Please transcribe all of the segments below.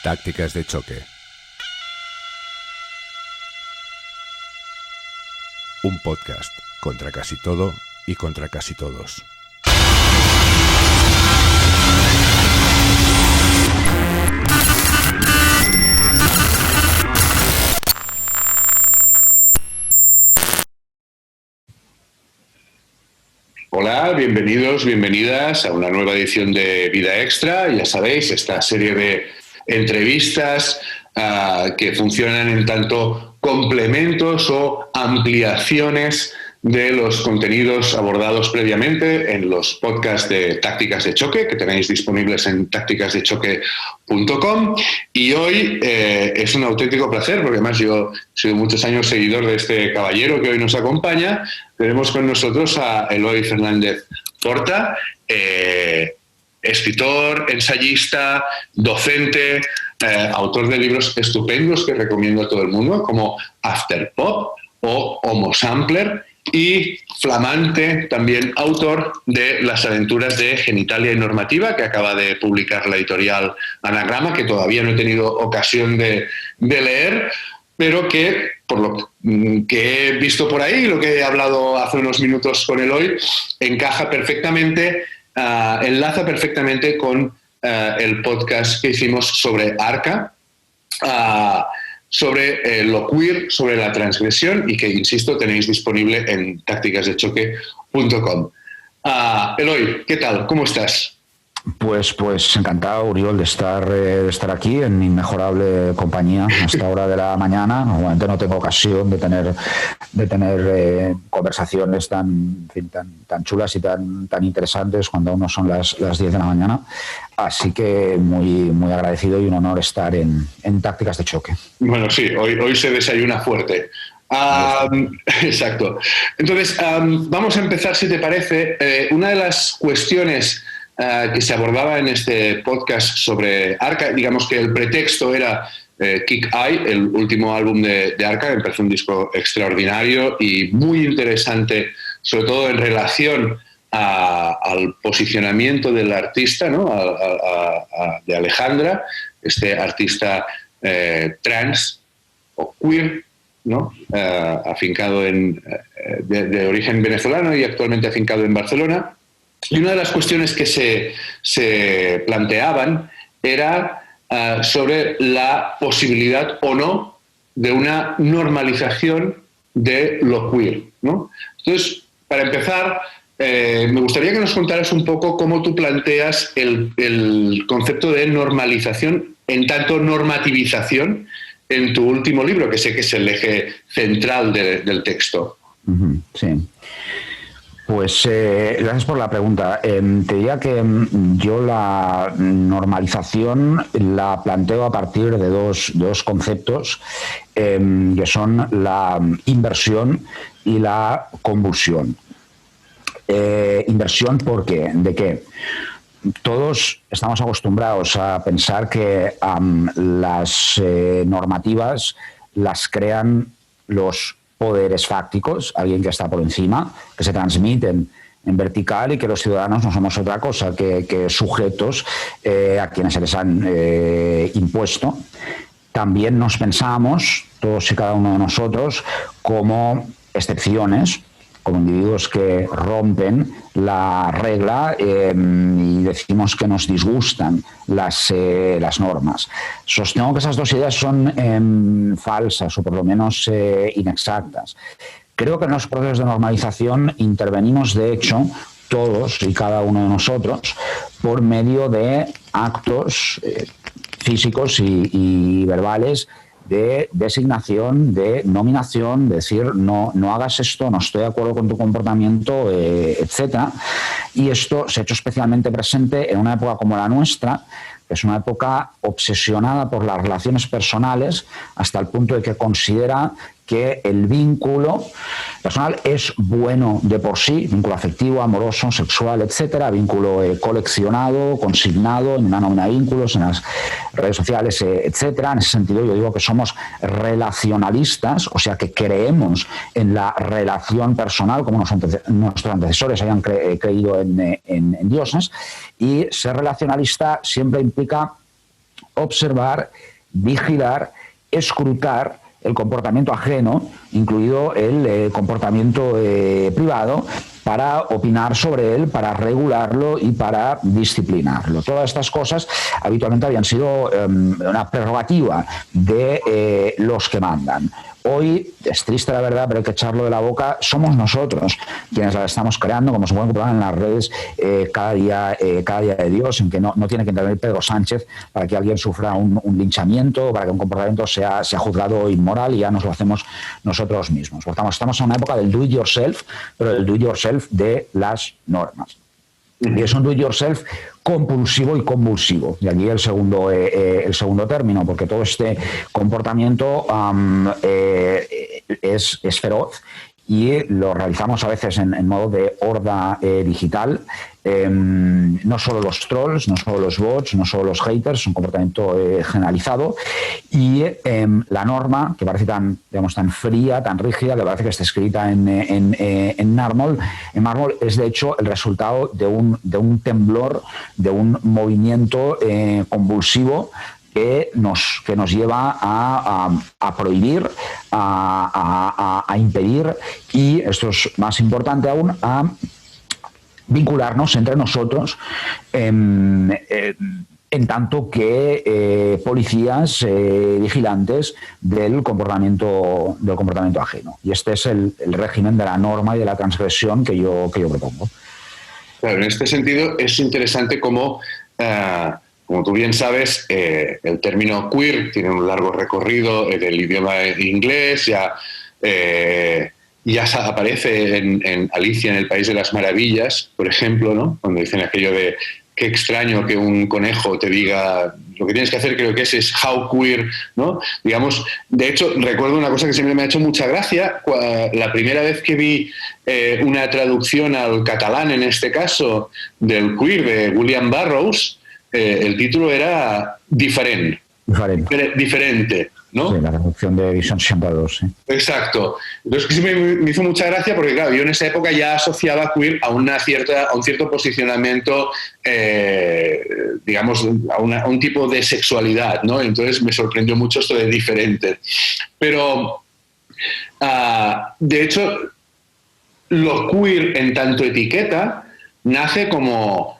Tácticas de choque. Un podcast contra casi todo y contra casi todos. Hola, bienvenidos, bienvenidas a una nueva edición de Vida Extra. Ya sabéis, esta serie de entrevistas que funcionan en tanto complementos o ampliaciones de los contenidos abordados previamente en los podcasts de Tácticas de Choque, que tenéis disponibles en tácticasdechoque.com. Y hoy es un auténtico placer, porque además yo he sido muchos años seguidor de este caballero que hoy nos acompaña. Tenemos con nosotros a Eloy Fernández Porta, escritor, ensayista, docente, autor de libros estupendos que recomiendo a todo el mundo, como After Pop o Homo Sampler, y flamante también autor de Las aventuras de Genitalia y Normativa, que acaba de publicar la editorial Anagrama, que todavía no he tenido ocasión de leer, pero que, por lo que he visto por ahí, lo que he hablado hace unos minutos con Eloy, encaja perfectamente, enlaza perfectamente con el podcast que hicimos sobre Arca, sobre lo queer, sobre la transgresión, y que, insisto, tenéis disponible en tácticasdechoque.com. Eloy, ¿qué tal? ¿Cómo estás? Pues encantado, Uriol, de estar aquí en inmejorable compañía a esta hora de la mañana. Normalmente no tengo ocasión de tener conversaciones tan chulas y tan interesantes cuando aún no son las 10 de la mañana. Así que muy agradecido y un honor estar en Tácticas de Choque. Bueno, sí, hoy se desayuna fuerte. Exacto. Entonces, vamos a empezar, si te parece. Una de las cuestiones que se abordaba en este podcast sobre Arca, digamos que el pretexto era Kick Eye, el último álbum de Arca, que me parece un disco extraordinario y muy interesante, sobre todo en relación al posicionamiento del artista, ¿no? De Alejandra, este artista trans o queer, ¿no? Afincado de origen venezolano y actualmente afincado en Barcelona. Y una de las cuestiones que se planteaban era sobre la posibilidad o no de una normalización de lo queer, ¿no? Entonces, para empezar, me gustaría que nos contaras un poco cómo tú planteas el concepto de normalización, en tanto normativización, en tu último libro, que sé que es el eje central del texto. Sí. Pues gracias por la pregunta. Te diría que yo la normalización la planteo a partir de dos conceptos que son la inversión y la convulsión. Inversión, ¿por qué? ¿De qué? Todos estamos acostumbrados a pensar que las normativas las crean los poderes fácticos, alguien que está por encima, que se transmiten en vertical, y que los ciudadanos no somos otra cosa que sujetos a quienes se les han impuesto. También nos pensamos, todos y cada uno de nosotros, como excepciones, como individuos que rompen la regla y decimos que nos disgustan las normas. Sostengo que esas dos ideas son falsas o por lo menos inexactas. Creo que en los procesos de normalización intervenimos, de hecho, todos y cada uno de nosotros por medio de actos físicos y verbales de designación, de nominación, de decir no hagas esto, no estoy de acuerdo con tu comportamiento, etcétera. Y esto se ha hecho especialmente presente en una época como la nuestra, que es una época obsesionada por las relaciones personales, hasta el punto de que considera que el vínculo personal es bueno de por sí, vínculo afectivo, amoroso, sexual, etcétera, vínculo coleccionado, consignado en una nómina de vínculos, en las redes sociales, etcétera. En ese sentido, yo digo que somos relacionalistas, o sea, que creemos en la relación personal, como nuestros antecesores hayan creído en dioses, y ser relacionalista siempre implica observar, vigilar, escrutar el comportamiento ajeno, incluido el comportamiento privado, para opinar sobre él, para regularlo y para disciplinarlo. Todas estas cosas habitualmente habían sido una prerrogativa de los que mandan. Hoy, es triste la verdad, pero hay que echarlo de la boca, somos nosotros quienes la estamos creando, como se pueden comprobar en las redes cada día de Dios, en que no tiene que intervenir Pedro Sánchez para que alguien sufra un linchamiento, para que un comportamiento sea juzgado inmoral, y ya nos lo hacemos nosotros mismos. Estamos en una época del do it yourself, pero del do it yourself de las normas. Y es un do-it-yourself compulsivo y convulsivo. Y aquí el segundo término, porque todo este comportamiento es feroz y lo realizamos a veces en modo de horda digital. No solo los trolls, no solo los bots, no solo los haters, es un comportamiento generalizado. Y la norma, que parece tan fría, tan rígida, que parece que está escrita en mármol, es de hecho el resultado de un temblor, de un movimiento convulsivo que nos lleva a prohibir, a impedir y, esto es más importante aún, a vincularnos entre nosotros en tanto que policías vigilantes del comportamiento ajeno. Y este es el régimen de la norma y de la transgresión que yo propongo. Claro, en este sentido es interesante cómo, como tú bien sabes, el término queer tiene un largo recorrido del idioma inglés, ya aparece en Alicia en el País de las Maravillas, por ejemplo, ¿no? Cuando dicen aquello de qué extraño que un conejo te diga lo que tienes que hacer, creo que es how queer, ¿no? Digamos, de hecho, recuerdo una cosa que siempre me ha hecho mucha gracia. La primera vez que vi una traducción al catalán, en este caso, del queer de William Burroughs, el título era Diferente. ¿No? Sí, la traducción de Edición 62, sí. Exacto. Entonces sí me hizo mucha gracia porque, claro, yo en esa época ya asociaba queer a un cierto posicionamiento, digamos, a un tipo de sexualidad, ¿no? Entonces me sorprendió mucho esto de diferente. Pero, de hecho, lo queer en tanto etiqueta nace como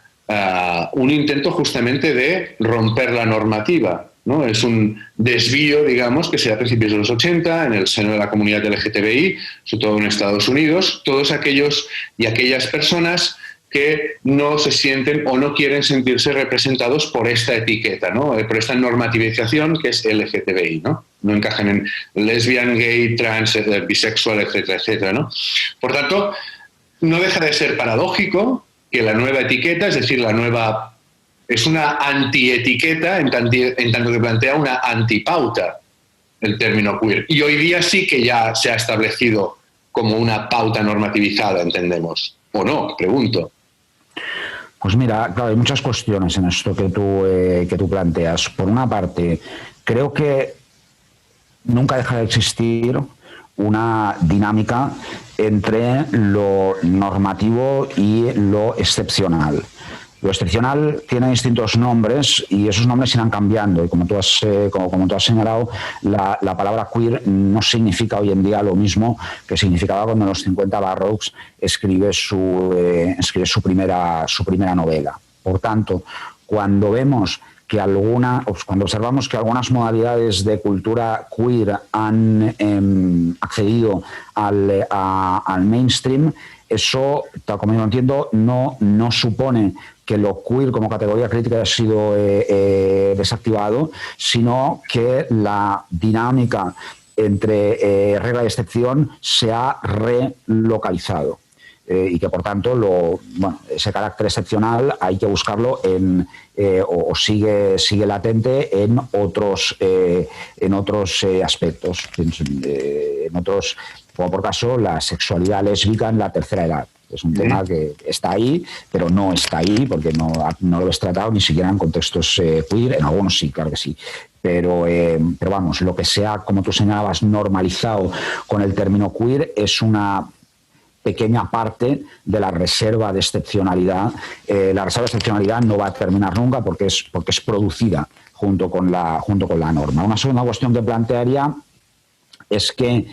un intento justamente de romper la normativa, ¿no? Es un desvío, digamos, que se da a principios de los 80 en el seno de la comunidad LGTBI, sobre todo en Estados Unidos, todos aquellos y aquellas personas que no se sienten o no quieren sentirse representados por esta etiqueta, ¿no? Por esta normativización que es LGTBI, ¿no? No encajan en lesbian, gay, trans, bisexual, etcétera, etcétera, ¿no? Por tanto, no deja de ser paradójico que la nueva etiqueta, es decir, es una antietiqueta en tanto que plantea una antipauta el término queer. Y hoy día sí que ya se ha establecido como una pauta normativizada, entendemos. ¿O no? Pregunto. Pues mira, claro, hay muchas cuestiones en esto que tú planteas. Por una parte, creo que nunca deja de existir una dinámica entre lo normativo y lo excepcional. Lo excepcional tiene distintos nombres y esos nombres irán cambiando. Y como tú has señalado, la palabra queer no significa hoy en día lo mismo que significaba cuando en los 50 Burroughs escribe su primera novela. Por tanto, cuando observamos que algunas modalidades de cultura queer han accedido al mainstream, eso, tal como yo lo entiendo, no supone que lo queer como categoría crítica haya sido desactivado, sino que la dinámica entre regla y excepción se ha relocalizado. Y que por tanto ese carácter excepcional hay que buscarlo o sigue latente en otros aspectos, en otros, como por caso la sexualidad lésbica en la tercera edad. Es un tema que está ahí, pero no está ahí porque no lo ves tratado ni siquiera en contextos queer. En algunos sí, claro que sí. Pero vamos, lo que sea, como tú señalabas, normalizado con el término queer es una pequeña parte de la reserva de excepcionalidad. La reserva de excepcionalidad no va a terminar nunca porque es producida junto con la norma. Una segunda cuestión que plantearía es que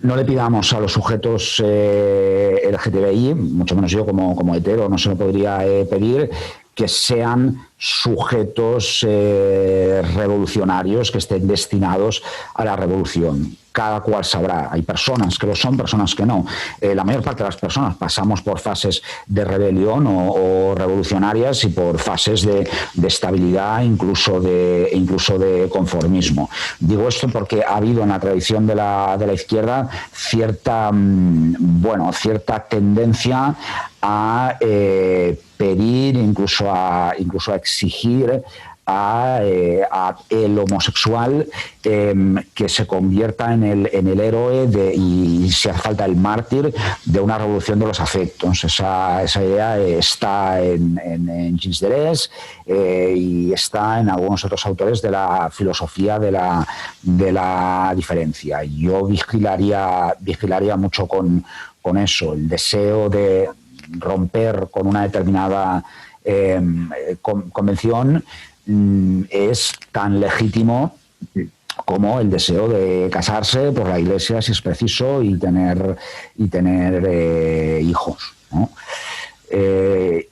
no le pidamos a los sujetos LGTBI, mucho menos yo como hetero no se lo podría pedir, que sean sujetos revolucionarios que estén destinados a la revolución. Cada cual sabrá. Hay personas que lo son, personas que no. La mayor parte de las personas pasamos por fases de rebelión o revolucionarias y por fases de estabilidad, incluso de conformismo. Digo esto porque ha habido en la tradición de la izquierda cierta tendencia a pedir, incluso a exigir a el homosexual que se convierta en el héroe y si hace falta el mártir de una revolución de los afectos. Esa idea está en Gilles Deleuze y está en algunos otros autores de la filosofía de la diferencia. Yo vigilaría mucho con eso, el deseo de romper con una determinada convención es tan legítimo como el deseo de casarse por la Iglesia si es preciso y tener hijos, ¿no?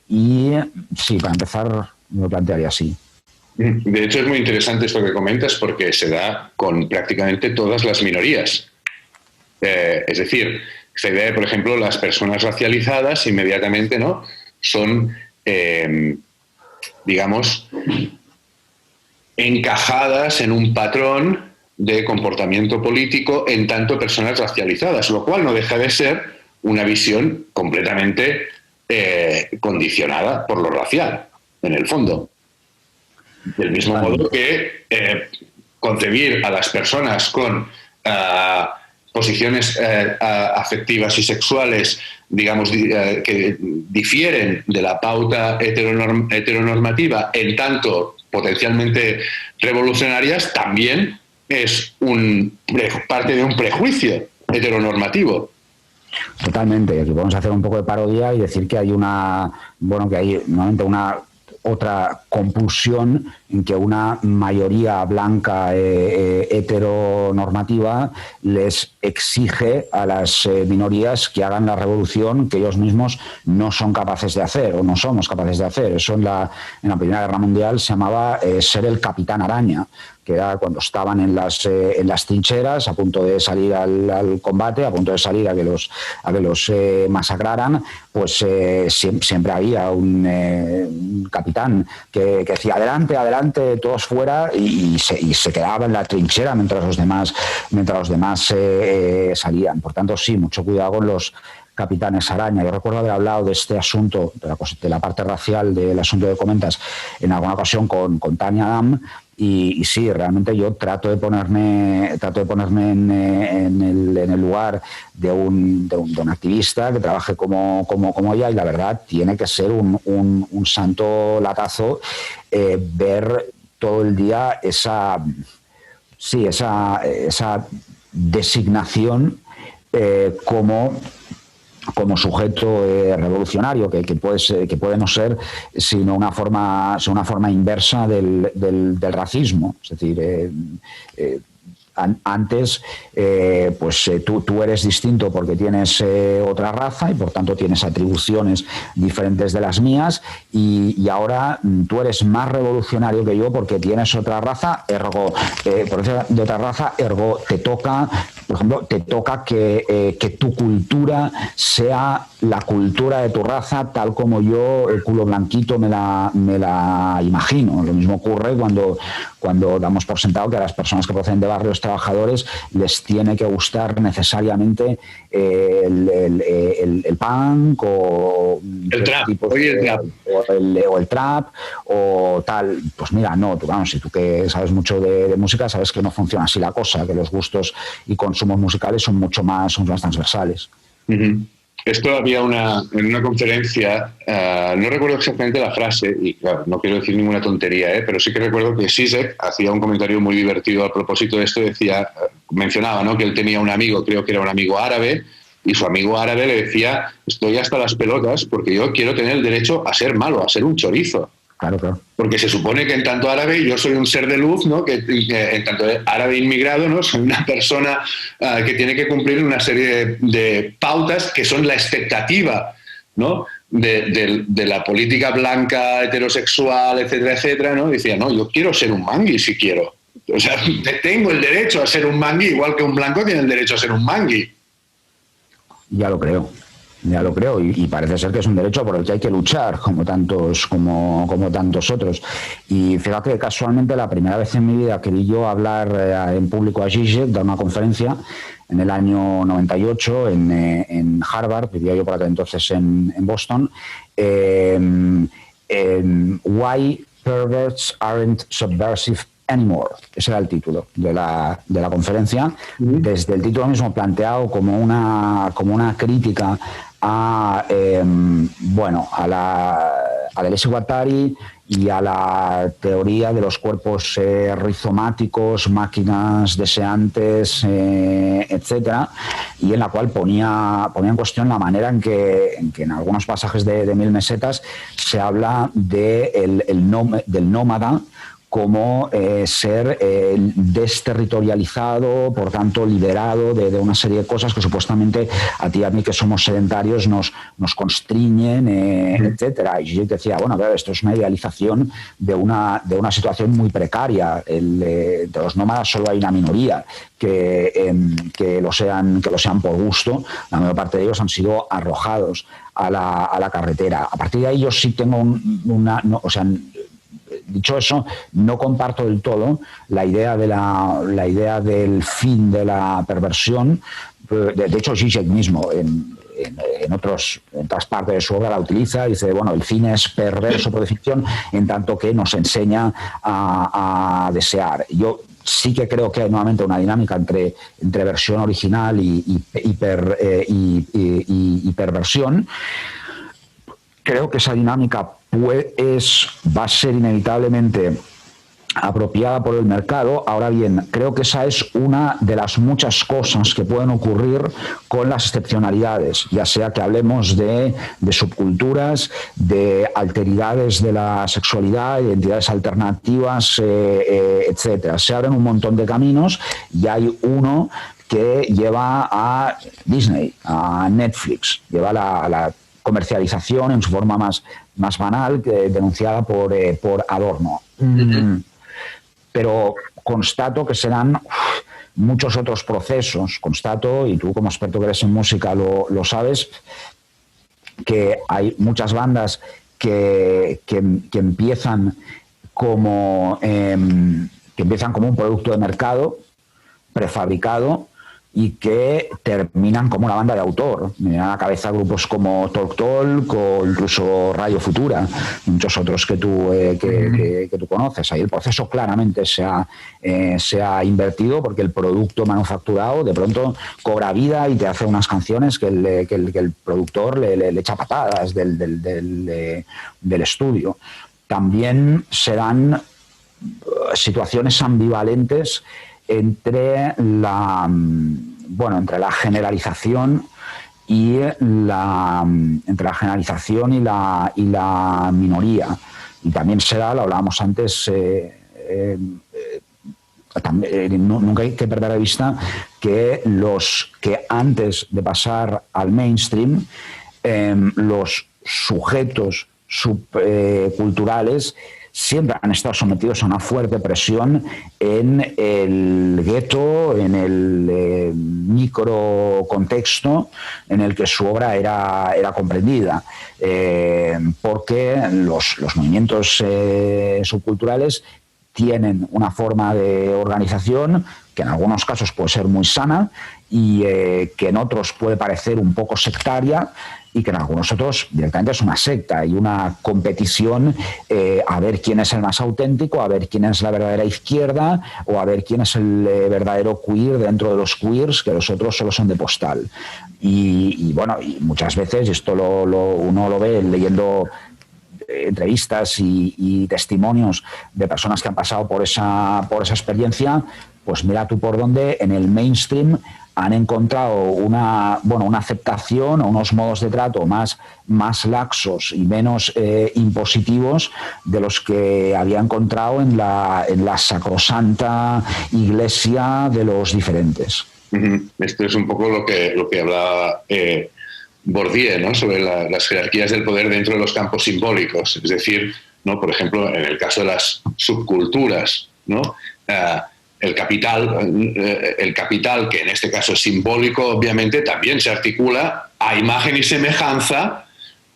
Y sí, para empezar me lo plantearía así. De hecho, es muy interesante esto que comentas porque se da con prácticamente todas las minorías. Es decir, esta idea de, por ejemplo, las personas racializadas inmediatamente, ¿no?, son, digamos, encajadas en un patrón de comportamiento político en tanto personas racializadas, lo cual no deja de ser una visión completamente condicionada por lo racial, en el fondo. Del mismo modo que concebir a las personas con posiciones afectivas y sexuales, digamos, que difieren de la pauta heteronormativa en tanto potencialmente revolucionarias, también es parte de un prejuicio heteronormativo. Totalmente. Aquí podemos hacer un poco de parodia y decir que hay normalmente una otra compulsión en que una mayoría blanca heteronormativa les exige a las minorías que hagan la revolución que ellos mismos no son capaces de hacer o no somos capaces de hacer. Eso en la Primera Guerra Mundial se llamaba ser el Capitán Araña, que era cuando estaban en las trincheras a punto de salir al combate, a punto de salir a que los masacraran, pues siempre había un capitán que decía adelante, adelante, todos fuera, y se quedaba en la trinchera mientras los demás salían. Por tanto, sí, mucho cuidado con los capitanes araña. Yo recuerdo haber hablado de este asunto, de la parte racial del asunto que comentas, en alguna ocasión con Tania Adam. Y sí, realmente yo trato de ponerme en el lugar de un activista que trabaje como ella, y la verdad tiene que ser un santo latazo ver todo el día esa designación como sujeto revolucionario, que puede no ser sino una forma inversa del racismo. Es decir, antes tú eres distinto porque tienes otra raza y por tanto tienes atribuciones diferentes de las mías, y ahora tú eres más revolucionario que yo porque tienes otra raza, ergo de otra raza, ergo te toca, por ejemplo, que tu cultura sea la cultura de tu raza tal como yo, el culo blanquito, me la imagino. Lo mismo ocurre cuando damos por sentado que a las personas que proceden de barrios trabajadores les tiene que gustar necesariamente el punk o el trap, o el trap o tal. Pues mira, no, si tú que sabes mucho de música sabes que no funciona así la cosa, que los gustos y consumos musicales son mucho más transversales. Uh-huh. Esto había en una conferencia, no recuerdo exactamente la frase, y claro, no quiero decir ninguna tontería, pero sí que recuerdo que Zizek hacía un comentario muy divertido a propósito de esto. Mencionaba, ¿no?, que él tenía un amigo, creo que era un amigo árabe, y su amigo árabe le decía: estoy hasta las pelotas porque yo quiero tener el derecho a ser malo, a ser un chorizo. Claro, claro. Porque se supone que en tanto árabe yo soy un ser de luz, ¿no?, que en tanto árabe inmigrado, ¿no?, soy una persona que tiene que cumplir una serie de pautas que son la expectativa, ¿no?, de la política blanca, heterosexual, etcétera, etcétera, ¿no? Decía: no, yo quiero ser un mangui si quiero. O sea, tengo el derecho a ser un mangui, igual que un blanco tiene el derecho a ser un mangui. Ya lo creo. Y parece ser que es un derecho por el que hay que luchar, como tantos otros. Y fíjate que casualmente la primera vez en mi vida que vi yo hablar en público a Zizek, dar una conferencia en el año 98 en Harvard, vivía yo por aquel entonces en Boston, Why Perverts Aren't Subversive Anymore. Ese era el título de la conferencia. Desde el título mismo planteado como una crítica a la Deleuze y Guattari y a la teoría de los cuerpos rizomáticos, máquinas deseantes, etcétera, y en la cual ponía en cuestión la manera en que en algunos pasajes de Mil Mesetas se habla del nómada como ser desterritorializado, por tanto liberado de una serie de cosas que supuestamente a ti y a mí, que somos sedentarios, nos constriñen, etcétera. Y yo decía, bueno, pero esto es una idealización de una situación muy precaria. De los nómadas solo hay una minoría que lo sean por gusto. La mayor parte de ellos han sido arrojados a la carretera. A partir de ahí yo sí tengo dicho eso, no comparto del todo la idea del fin de la perversión. De hecho, Zizek mismo en otras partes de su obra la utiliza. Dice, bueno, el fin es perverso por definición, en tanto que nos enseña a desear. Yo sí que creo que hay nuevamente una dinámica entre versión original y perversión. Creo que esa dinámica va a ser inevitablemente apropiada por el mercado. Ahora bien, creo que esa es una de las muchas cosas que pueden ocurrir con las excepcionalidades, ya sea que hablemos de subculturas, de alteridades de la sexualidad, identidades alternativas, etcétera. Se abren un montón de caminos y hay uno que lleva a Disney, a Netflix, lleva la comercialización en su forma más banal, denunciada por Adorno. Pero constato que serán muchos otros procesos. Constato, y tú como experto que eres en música lo sabes, que hay muchas bandas que empiezan como un producto de mercado prefabricado y que terminan como una banda de autor. Me vienen a la cabeza grupos como Talk Talk o incluso Radio Futura, muchos otros que tú conoces. Ahí el proceso claramente se ha invertido, porque el producto manufacturado de pronto cobra vida y te hace unas canciones que el productor le echa patadas del estudio. También se dan situaciones ambivalentes entre la generalización y la minoría. Y también se da, lo hablábamos antes, nunca hay que perder de vista que los que antes de pasar al mainstream, los sujetos subculturales siempre han estado sometidos a una fuerte presión en el gueto, en el microcontexto en el que su obra era comprendida, porque los movimientos subculturales tienen una forma de organización que en algunos casos puede ser muy sana y que en otros puede parecer un poco sectaria, y que en algunos otros directamente es una secta y una competición a ver quién es el más auténtico, a ver quién es la verdadera izquierda o a ver quién es el verdadero queer dentro de los queers, que los otros solo son de postal. Y bueno, y muchas veces, esto uno lo ve leyendo entrevistas y testimonios de personas que han pasado por esa experiencia, pues mira tú por dónde en el mainstream han encontrado una aceptación o unos modos de trato más laxos y menos impositivos de los que había encontrado en la sacrosanta iglesia de los diferentes. Esto es un poco lo que hablaba Bourdieu, ¿no? Sobre las jerarquías del poder dentro de los campos simbólicos. Es decir, ¿no? Por ejemplo, en el caso de las subculturas, ¿no? El capital, que en este caso es simbólico, obviamente, también se articula a imagen y semejanza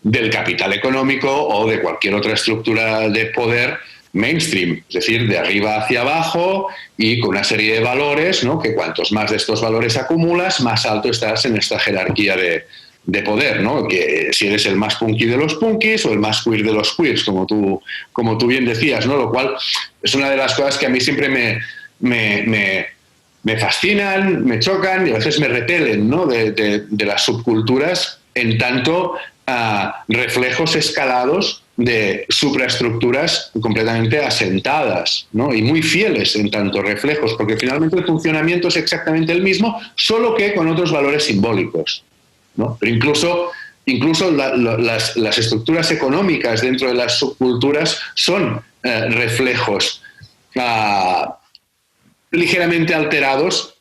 del capital económico o de cualquier otra estructura de poder mainstream, es decir, de arriba hacia abajo y con una serie de valores, ¿no? Que cuantos más de estos valores acumulas, más alto estás en esta jerarquía de poder, ¿no? Que si eres el más punky de los punkis o el más queer de los queers, como tú bien decías, ¿no? Lo cual es una de las cosas que a mí siempre me fascinan, me chocan y a veces me repelen, ¿no? de las subculturas, en tanto reflejos escalados de supraestructuras completamente asentadas, ¿no? Y muy fieles en tanto reflejos, porque finalmente el funcionamiento es exactamente el mismo, solo que con otros valores simbólicos, ¿no? Pero incluso las estructuras económicas dentro de las subculturas son reflejos ligeramente alterados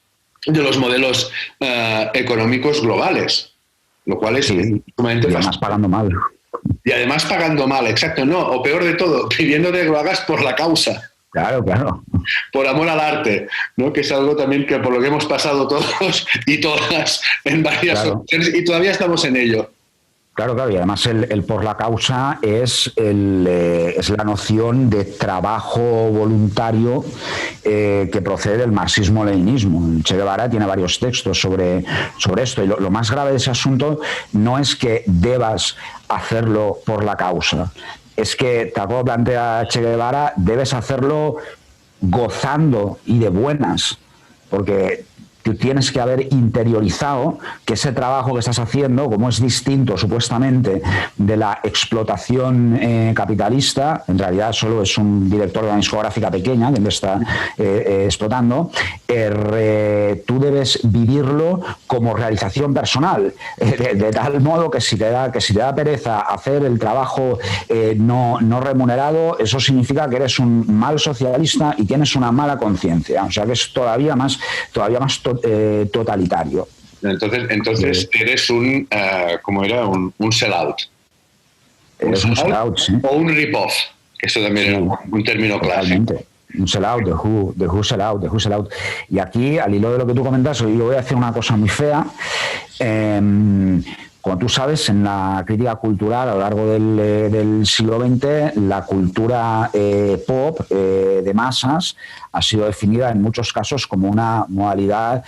de los modelos económicos globales, lo cual es sumamente y además pagando mal. Y además pagando mal, exacto, no, o peor de todo, pidiéndote que lo hagas por la causa. Claro. Por amor al arte, ¿no? Que es algo también que por lo que hemos pasado todos y todas en varias ocasiones y todavía estamos en ello. Claro, y además el por la causa es la noción de trabajo voluntario que procede del marxismo-leninismo. Che Guevara tiene varios textos sobre esto, y lo más grave de ese asunto no es que debas hacerlo por la causa, es que, tal como plantea Che Guevara, debes hacerlo gozando y de buenas, porque tú tienes que haber interiorizado que ese trabajo que estás haciendo, como es distinto supuestamente de la explotación capitalista, en realidad solo es un director de una discográfica pequeña que te está explotando, tú debes vivirlo como realización personal, de tal modo que si te da pereza hacer el trabajo no remunerado, eso significa que eres un mal socialista y tienes una mala conciencia. O sea que es todavía más totalitario. Entonces eres un ¿cómo era? Un sellout. Eres un sellout, sí. O un rip-off, que eso también es un término clásico. Un sellout, de who sellout. Y aquí, al hilo de lo que tú comentas, yo voy a hacer una cosa muy fea. Como tú sabes, en la crítica cultural a lo largo del siglo XX, la cultura pop de masas ha sido definida en muchos casos como una modalidad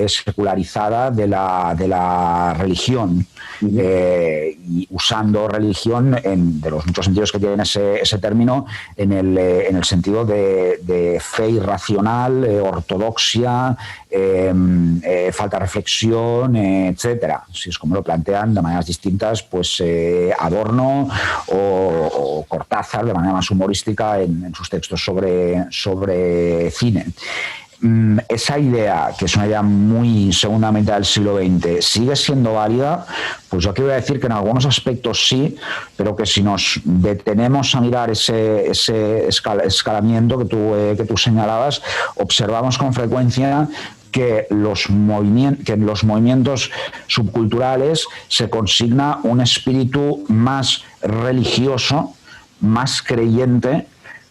secularizada de la religión, y usando religión de los muchos sentidos que tiene ese término, en el sentido de fe irracional, ortodoxia, falta de reflexión, etcétera. Si es como lo plantean de maneras distintas, pues Adorno o Cortázar de manera más humorística en sus textos sobre cine. Esa idea, que es una idea muy segunda mitad del siglo XX, sigue siendo válida. Pues yo aquí voy a decir que en algunos aspectos sí, pero que si nos detenemos a mirar ese escalamiento que tú señalabas, observamos con frecuencia que en los movimientos subculturales se consigna un espíritu más religioso, más creyente,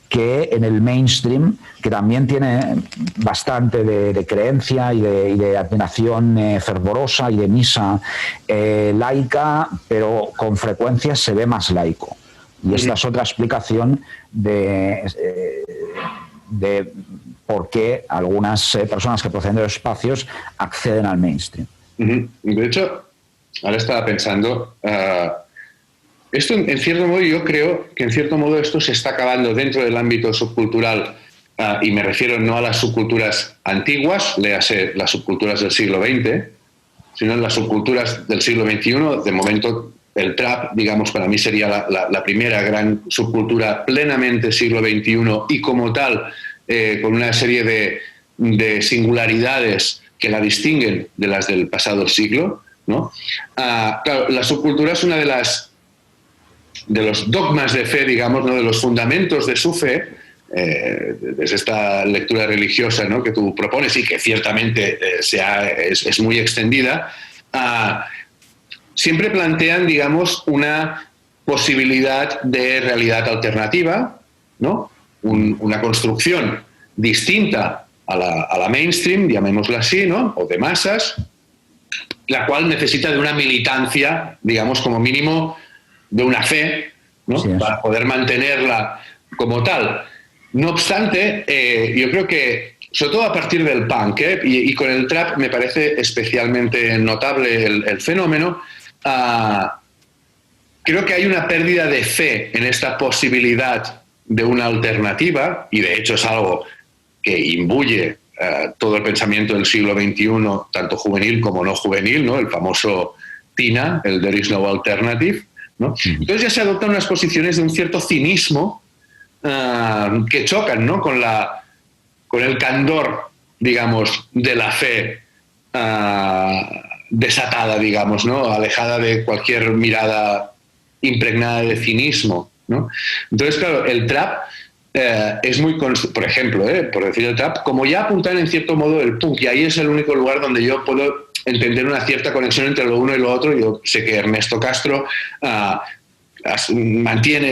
que en el mainstream, que también tiene bastante de creencia y de admiración fervorosa y de misa laica, pero con frecuencia se ve más laico. Y esta es otra explicación de por qué algunas personas que proceden de los espacios acceden al mainstream. De hecho, ahora estaba pensando, esto en cierto modo, yo creo que en cierto modo esto se está acabando dentro del ámbito subcultural, y me refiero no a las subculturas antiguas, léase las subculturas del siglo XX, sino en las subculturas del siglo XXI. De momento, el trap, digamos, para mí sería la primera gran subcultura plenamente siglo XXI y como tal, con una serie de singularidades que la distinguen de las del pasado siglo, ¿no? Claro, la subcultura es una de los dogmas de fe, digamos, ¿no? De los fundamentos de su fe, desde esta lectura religiosa, ¿no? Que tú propones y que ciertamente es muy extendida, siempre plantean, digamos, una posibilidad de realidad alternativa, ¿no? Una construcción distinta a la mainstream, llamémosla así, ¿no? O de masas, la cual necesita de una militancia, digamos, como mínimo, de una fe, ¿no? Sí, para poder mantenerla como tal. No obstante, yo creo que, sobre todo a partir del punk, y con el trap me parece especialmente notable el fenómeno, creo que hay una pérdida de fe en esta posibilidad de una alternativa, y de hecho es algo que imbuye todo el pensamiento del siglo XXI, tanto juvenil como no juvenil, ¿no? El famoso TINA, el There is no alternative, ¿no? Entonces ya se adoptan unas posiciones de un cierto cinismo que chocan, ¿no? con el candor, digamos, de la fe desatada, digamos, ¿no? Alejada de cualquier mirada impregnada de cinismo, ¿no? Entonces, claro, el trap es muy, por ejemplo, por decir el trap, como ya apuntan en cierto modo el punk, y ahí es el único lugar donde yo puedo entender una cierta conexión entre lo uno y lo otro. Yo sé que Ernesto Castro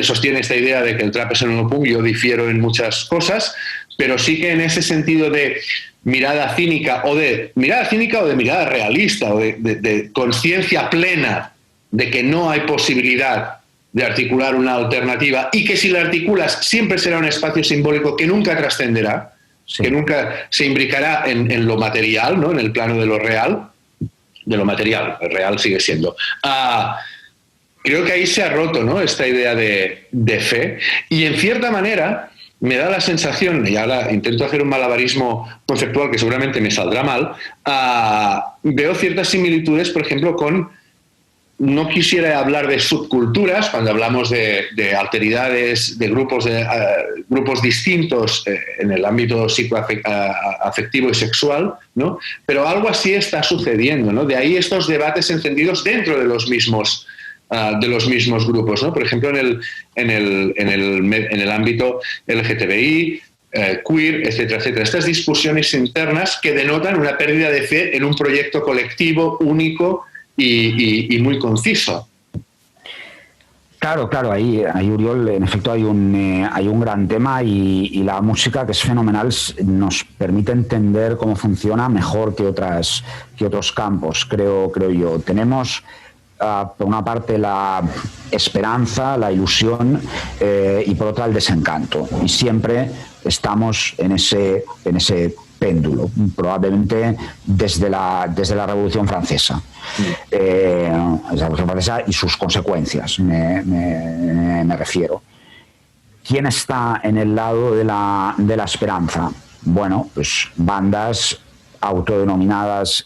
sostiene esta idea de que el trap es el nuevo punk. Yo difiero en muchas cosas, pero sí que en ese sentido de mirada cínica o de mirada realista o de conciencia plena de que no hay posibilidad de articular una alternativa, y que si la articulas siempre será un espacio simbólico que nunca trascenderá, sí, que nunca se imbricará en lo material, ¿no? En el plano de lo real, de lo material, el real sigue siendo. Creo que ahí se ha roto, ¿no? Esta idea de fe, y en cierta manera me da la sensación, y ahora intento hacer un malabarismo conceptual que seguramente me saldrá mal, veo ciertas similitudes, por ejemplo, no quisiera hablar de subculturas cuando hablamos de alteridades, de grupos distintos en el ámbito psicoafectivo y sexual, ¿no? Pero algo así está sucediendo, ¿no? De ahí estos debates encendidos dentro de los mismos grupos, ¿no? Por ejemplo, en el ámbito LGTBI, queer, etcétera, etcétera. Estas discusiones internas que denotan una pérdida de fe en un proyecto colectivo único y muy conciso. Claro, ahí Uriol, en efecto hay un gran tema, y la música, que es fenomenal, nos permite entender cómo funciona mejor que otros campos, creo yo. Tenemos por una parte la esperanza, la ilusión, y por otra el desencanto, y siempre estamos en ese péndulo, probablemente desde la Revolución Francesa. La Revolución Francesa y sus consecuencias, me refiero. ¿Quién está en el lado de la esperanza? Bueno, pues bandas autodenominadas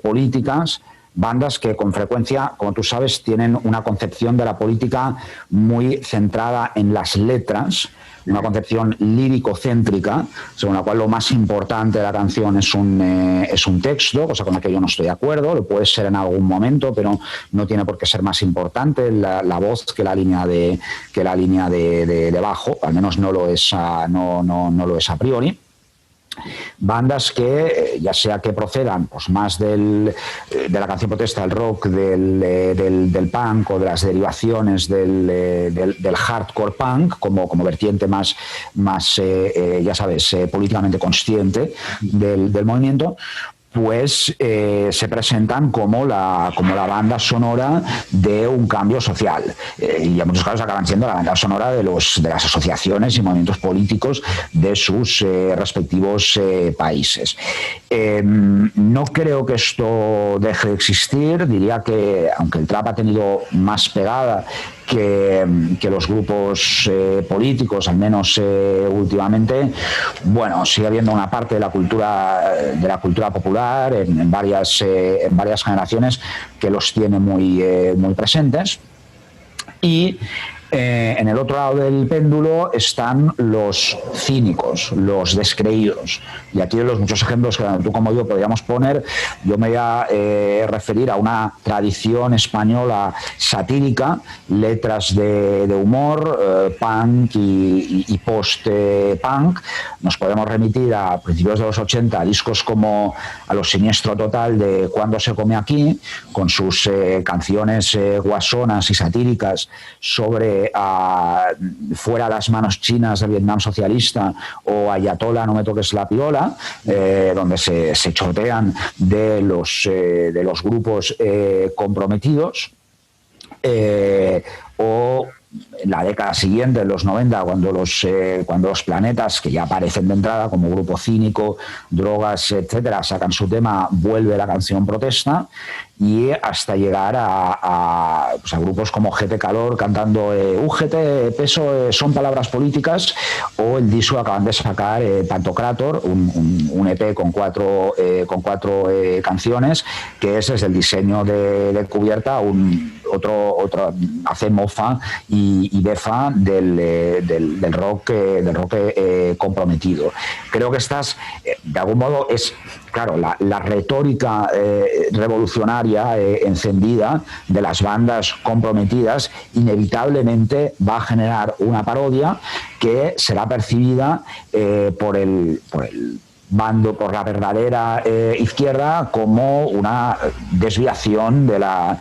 políticas, bandas que con frecuencia, como tú sabes, tienen una concepción de la política muy centrada en las letras, una concepción lírico-céntrica, según la cual lo más importante de la canción es un texto, cosa con la que yo no estoy de acuerdo. Lo puede ser en algún momento, pero no tiene por qué ser más importante la voz que la línea de bajo, al menos no lo es a priori. Bandas que, ya sea que procedan pues más de la canción protesta, del rock, del punk, o de las derivaciones del hardcore punk como vertiente más ya sabes, políticamente consciente del movimiento, pues se presentan como la banda sonora de un cambio social. Y en muchos casos acaban siendo la banda sonora de las asociaciones y movimientos políticos de sus respectivos países. No creo que esto deje de existir. Diría que, aunque el trap ha tenido más pegada que los grupos políticos, al menos últimamente, bueno, sigue habiendo una parte de la cultura popular en varias generaciones que los tiene muy presentes. Y en el otro lado del péndulo están los cínicos, los descreídos. Y aquí, de los muchos ejemplos que tú como yo podríamos poner, yo me voy a referir a una tradición española satírica, letras de humor, punk y post-punk. Nos podemos remitir a principios de los 80 a discos como A lo siniestro total de Cuando se come aquí, con sus canciones guasonas y satíricas sobre fuera las manos chinas del Vietnam socialista, o Ayatollah, no me toques la piola, donde se chotean de los grupos comprometidos, o en la década siguiente, en los 90, cuando los Planetas, que ya aparecen de entrada como grupo cínico, drogas, etcétera, sacan su tema Vuelve la canción protesta, y hasta llegar a grupos como GT Calor cantando UGT, peso, son palabras políticas, o el disco que acaban de sacar Pantocrator, un EP con cuatro canciones, que ese es el diseño de cubierta, otro hace mofa y befa del rock comprometido. Creo que estas, de algún modo, es, claro, la retórica revolucionaria encendida de las bandas comprometidas inevitablemente va a generar una parodia que será percibida por la verdadera izquierda como una desviación de la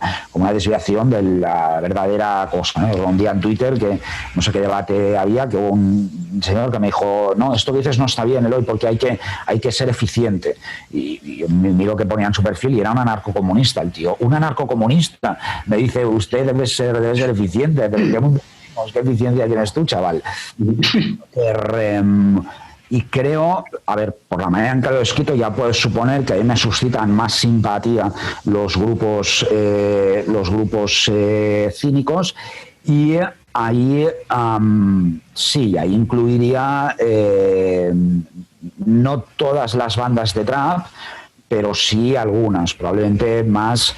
verdadera cosa, ¿no? Un día en Twitter, que no sé qué debate había, que hubo un señor que me dijo: no, esto que dices no está bien, Eloy, porque hay que ser eficiente. Y miro que ponía en su perfil y era un anarcocomunista el tío. Un anarcocomunista me dice: usted debe ser eficiente. ¿Qué eficiencia tienes tú, chaval? Y creo, a ver, por la manera en que lo he escrito, ya puedes suponer que a mí me suscitan más simpatía los grupos cínicos, y ahí sí, ahí incluiría no todas las bandas de trap, pero sí algunas, probablemente más.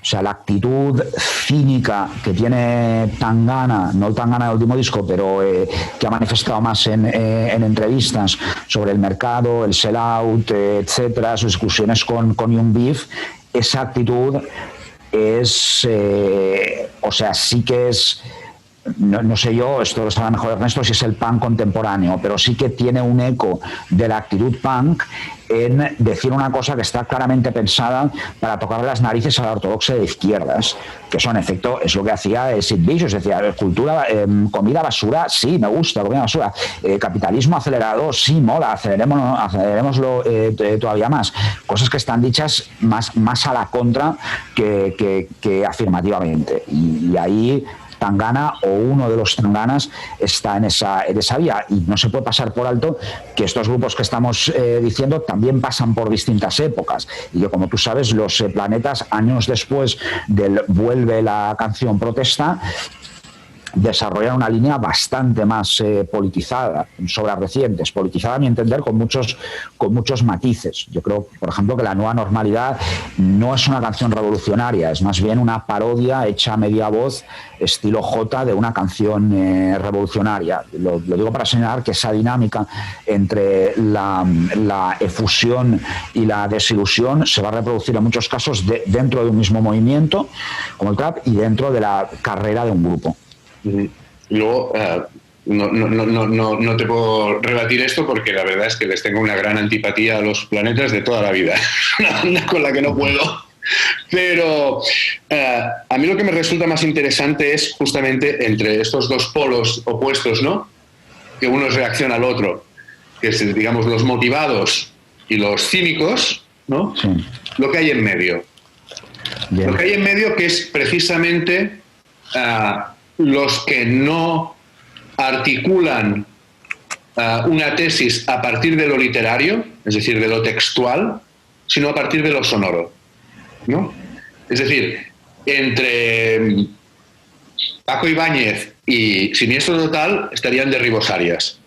O sea, la actitud cínica que tiene Tangana, no el Tangana del último disco, pero que ha manifestado más en entrevistas sobre el mercado, el sell-out, etcétera, sus discusiones con Young Beef, esa actitud es, o sea, sí que es, no sé yo, esto lo sabe mejor Ernesto, si es el punk contemporáneo, pero sí que tiene un eco de la actitud punk en decir una cosa que está claramente pensada para tocar las narices a la ortodoxia de izquierdas, que eso en efecto es lo que hacía Sid Vicious, es decir, cultura, comida basura, sí, me gusta, comida basura, capitalismo acelerado, sí, mola, acelerémoslo todavía más, cosas que están dichas más a la contra que afirmativamente, y ahí Tangana, o uno de los Tanganas, está en esa vía, y no se puede pasar por alto que estos grupos que estamos diciendo también pasan por distintas épocas, y que, como tú sabes, los Planetas, años después del Vuelve la canción protesta, desarrollar una línea bastante más politizada, sobre recientes, politizada a mi entender con muchos matices. Yo creo, por ejemplo, que La Nueva Normalidad no es una canción revolucionaria, es más bien una parodia hecha a media voz, estilo J, de una canción revolucionaria. Lo digo para señalar que esa dinámica entre la efusión y la desilusión se va a reproducir en muchos casos dentro de un mismo movimiento, como el trap, y dentro de la carrera de un grupo. Luego, no te puedo rebatir esto, porque la verdad es que les tengo una gran antipatía a los Planetas de toda la vida. Una banda con la que no puedo. Pero a mí lo que me resulta más interesante es justamente entre estos dos polos opuestos, ¿no? Que uno es reacción al otro, que es, digamos, los motivados y los cínicos, ¿no? Sí. Lo que hay en medio. Bien. Lo que hay en medio, que es precisamente los que no articulan una tesis a partir de lo literario, es decir, de lo textual, sino a partir de lo sonoro, ¿no? Es decir, entre Paco Ibáñez y Siniestro Total estarían Derribos Arias,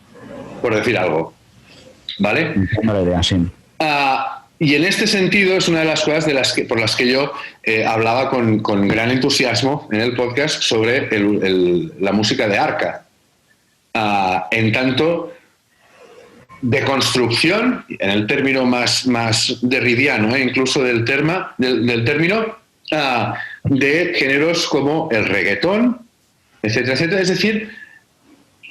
por decir algo, ¿vale? Entiendo la idea, sí. Y en este sentido es una de las cosas por las que yo hablaba con gran entusiasmo en el podcast sobre la música de Arca. En tanto de construcción, en el término más derridiano, incluso del término de géneros como el reggaetón, etcétera, etcétera. Es decir,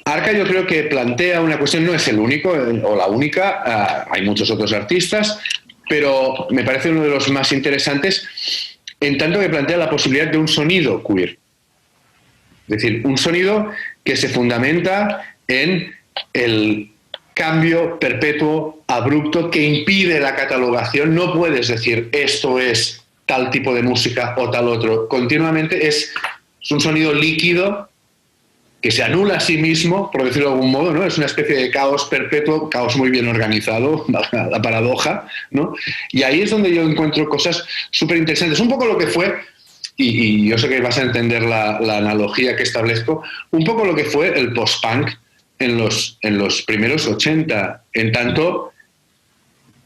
Arca yo creo que plantea una cuestión, no es el único o la única, hay muchos otros artistas, pero me parece uno de los más interesantes en tanto que plantea la posibilidad de un sonido queer. Es decir, un sonido que se fundamenta en el cambio perpetuo, abrupto, que impide la catalogación. No puedes decir esto es tal tipo de música o tal otro. Continuamente es un sonido líquido que se anula a sí mismo, por decirlo de algún modo, ¿no? Es una especie de caos perpetuo, caos muy bien organizado, la paradoja, ¿no? Y ahí es donde yo encuentro cosas súper interesantes. Un poco lo que fue, y yo sé que vas a entender la analogía que establezco, un poco lo que fue el post-punk en los primeros 80, en tanto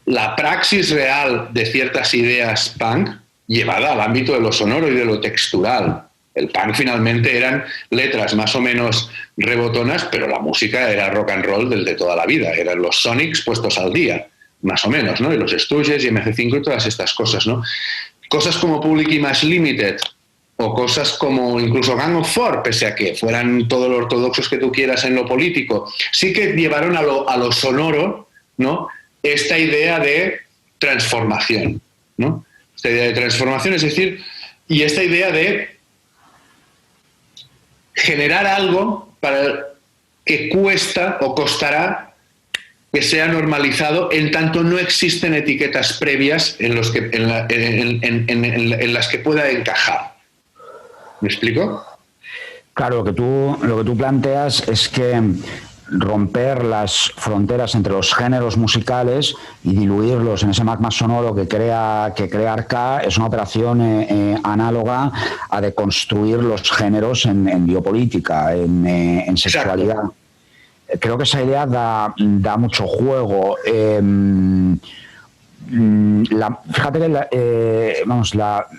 la praxis real de ciertas ideas punk llevada al ámbito de lo sonoro y de lo textural. El punk finalmente eran letras más o menos rebotonas, pero la música era rock and roll del de toda la vida. Eran los Sonics puestos al día, más o menos, ¿no? Y los Stooges y MG5 y todas estas cosas, ¿no? Cosas como Public Image Limited o cosas como incluso Gang of Four, pese a que fueran todos los ortodoxos que tú quieras en lo político, sí que llevaron a lo sonoro, ¿no? Esta idea de transformación, ¿no? Esta idea de transformación, es decir, y esta idea de generar algo para que cuesta o costará que sea normalizado, en tanto no existen etiquetas previas en las que pueda encajar. ¿Me explico? Claro, lo que tú planteas es que romper las fronteras entre los géneros musicales y diluirlos en ese magma sonoro que crea Arca es una operación análoga a deconstruir los géneros en biopolítica, en sexualidad. Exacto. Creo que esa idea da mucho juego. Fíjate que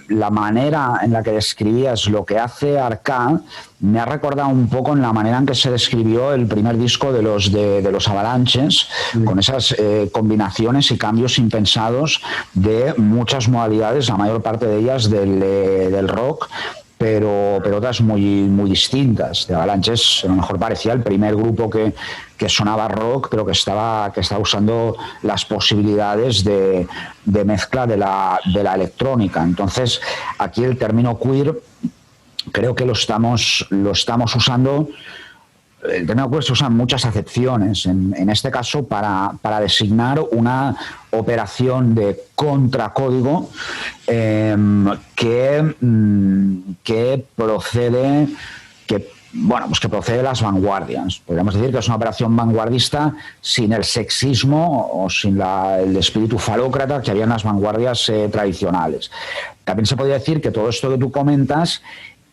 la manera en la que describías lo que hace Arca me ha recordado un poco en la manera en que se describió el primer disco de los Avalanches, con esas combinaciones y cambios impensados de muchas modalidades, la mayor parte de ellas del rock, pero otras muy distintas. De Avalanches a lo mejor parecía el primer grupo que sonaba rock, pero que estaba usando las posibilidades de mezcla de la electrónica. Entonces, aquí el término queer creo que lo estamos usando. El término queer se usa en muchas acepciones. En este caso, para designar una operación de contracódigo que procede de las vanguardias. Podríamos decir que es una operación vanguardista sin el sexismo o sin el espíritu falócrata que había en las vanguardias tradicionales. También se podría decir que todo esto que tú comentas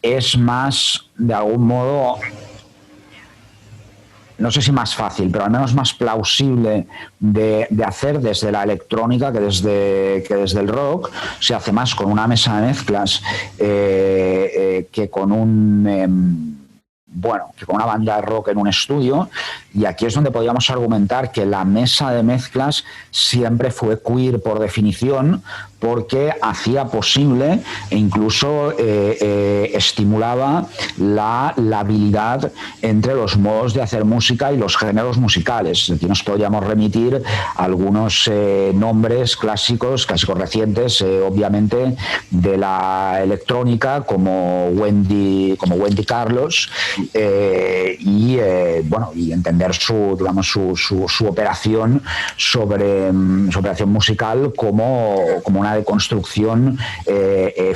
es más, de algún modo, no sé si más fácil, pero al menos más plausible de hacer desde la electrónica que desde el rock. Se hace más con una mesa de mezclas que con una banda de rock en un estudio, y aquí es donde podríamos argumentar que la mesa de mezclas siempre fue queer por definición, porque hacía posible e incluso estimulaba la habilidad entre los modos de hacer música y los géneros musicales. Aquí nos podríamos remitir a algunos nombres clásicos recientes, obviamente, de la electrónica, como Wendy Carlos, y entender su operación sobre su operación musical como una deconstrucción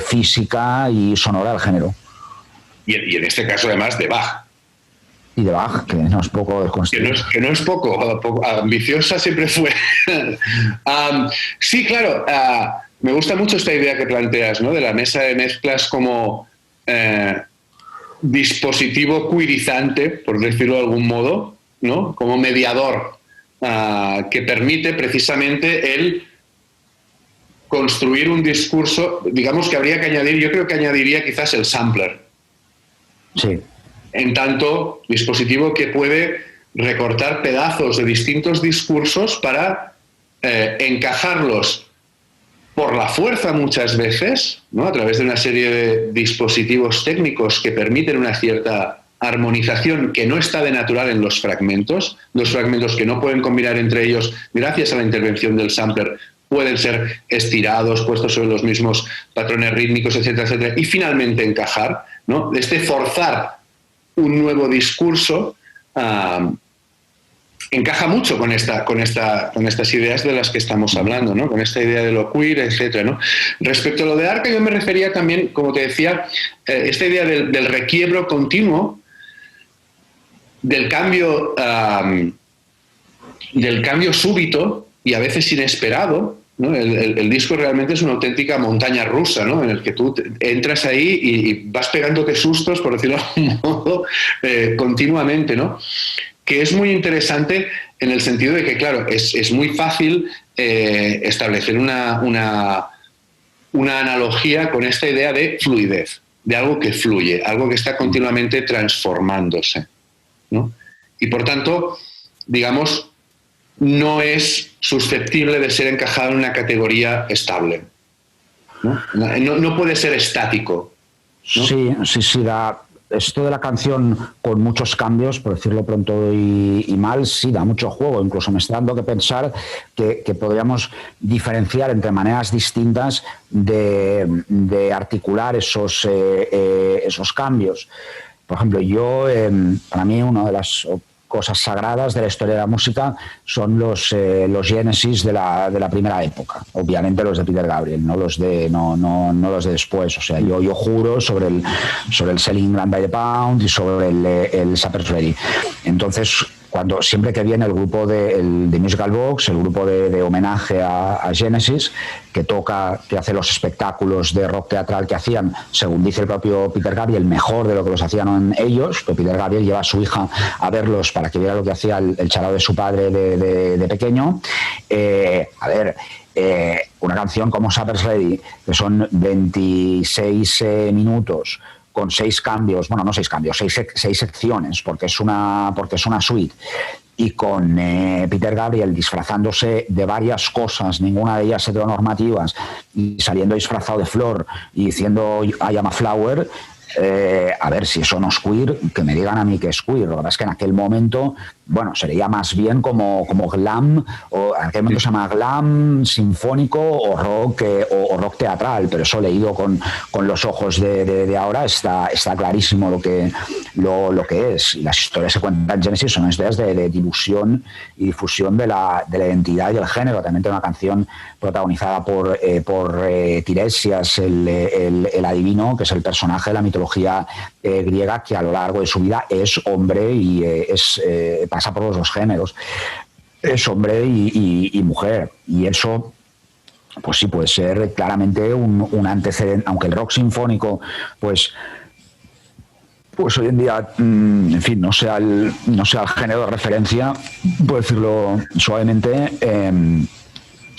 física y sonora del género. Y en este caso, además, de Bach. Y de Bach, que no es poco desconstruido. Que no es poco, ambiciosa siempre fue. Sí, claro, me gusta mucho esta idea que planteas, ¿no? De la mesa de mezclas como dispositivo queerizante, por decirlo de algún modo, ¿no? Como mediador, que permite precisamente el construir un discurso, digamos que habría que añadir, yo creo que añadiría quizás el sampler. Sí. En tanto, dispositivo que puede recortar pedazos de distintos discursos para encajarlos por la fuerza muchas veces, ¿no? A través de una serie de dispositivos técnicos que permiten una cierta armonización que no está de natural en los fragmentos que no pueden combinar entre ellos gracias a la intervención del sampler, pueden ser estirados, puestos sobre los mismos patrones rítmicos, etcétera, etcétera, y finalmente encajar, ¿no? Forzar un nuevo discurso encaja mucho con estas ideas de las que estamos hablando, ¿no? Con esta idea de lo queer, etcétera, ¿no? Respecto a lo de Arca, yo me refería también, como te decía, esta idea del requiebro continuo, del cambio súbito y a veces inesperado, ¿no? El disco realmente es una auténtica montaña rusa, ¿no? En el que tú entras ahí y vas pegándote sustos, por decirlo de algún modo, continuamente, ¿no? Que es muy interesante en el sentido de que, claro, es muy fácil establecer una analogía con esta idea de fluidez, de algo que fluye, algo que está continuamente transformándose, ¿no? Y por tanto, digamos, no es susceptible de ser encajado en una categoría estable, ¿no? No puede ser estático, ¿no? Sí. Esto de la canción con muchos cambios, por decirlo pronto y mal, sí da mucho juego. Incluso me está dando que pensar que podríamos diferenciar entre maneras distintas de articular esos cambios. Por ejemplo, para mí una de las cosas sagradas de la historia de la música son los Genesis de la primera época, obviamente los de Peter Gabriel, no los de después. O sea, yo juro sobre el Selling Grand by the Pound y sobre el Supper's Ready. Entonces, siempre que viene el grupo de Musical Box, el grupo de homenaje a Genesis, que hace los espectáculos de rock teatral que hacían, según dice el propio Peter Gabriel, mejor de lo que los hacían ellos, pues Peter Gabriel lleva a su hija a verlos para que viera lo que hacía el charao de su padre de pequeño. Una canción como Supper's Ready, que son 26 minutos, con 6 cambios, bueno, no 6 cambios, 6 secciones, porque es una suite, y con Peter Gabriel disfrazándose de varias cosas, ninguna de ellas heteronormativas, y saliendo disfrazado de flor y diciendo I am a flower. A ver, si eso no es queer, que me digan a mí que es queer. Lo que pasa es que en aquel momento, bueno, sería más bien como glam, o en aquel momento se llama glam sinfónico o rock teatral, pero eso leído con los ojos de ahora está clarísimo lo que es. Y las historias que cuentan en Genesis son historias de dilución y difusión de la identidad y del género. También tiene una canción protagonizada por Tiresias, el adivino, que es el personaje de la mitología griega, que a lo largo de su vida es hombre y pasa por los dos géneros. Es hombre y mujer. Y eso, pues sí, puede ser claramente un antecedente, aunque el rock sinfónico, pues hoy en día, en fin, no sea el género de referencia, por decirlo suavemente.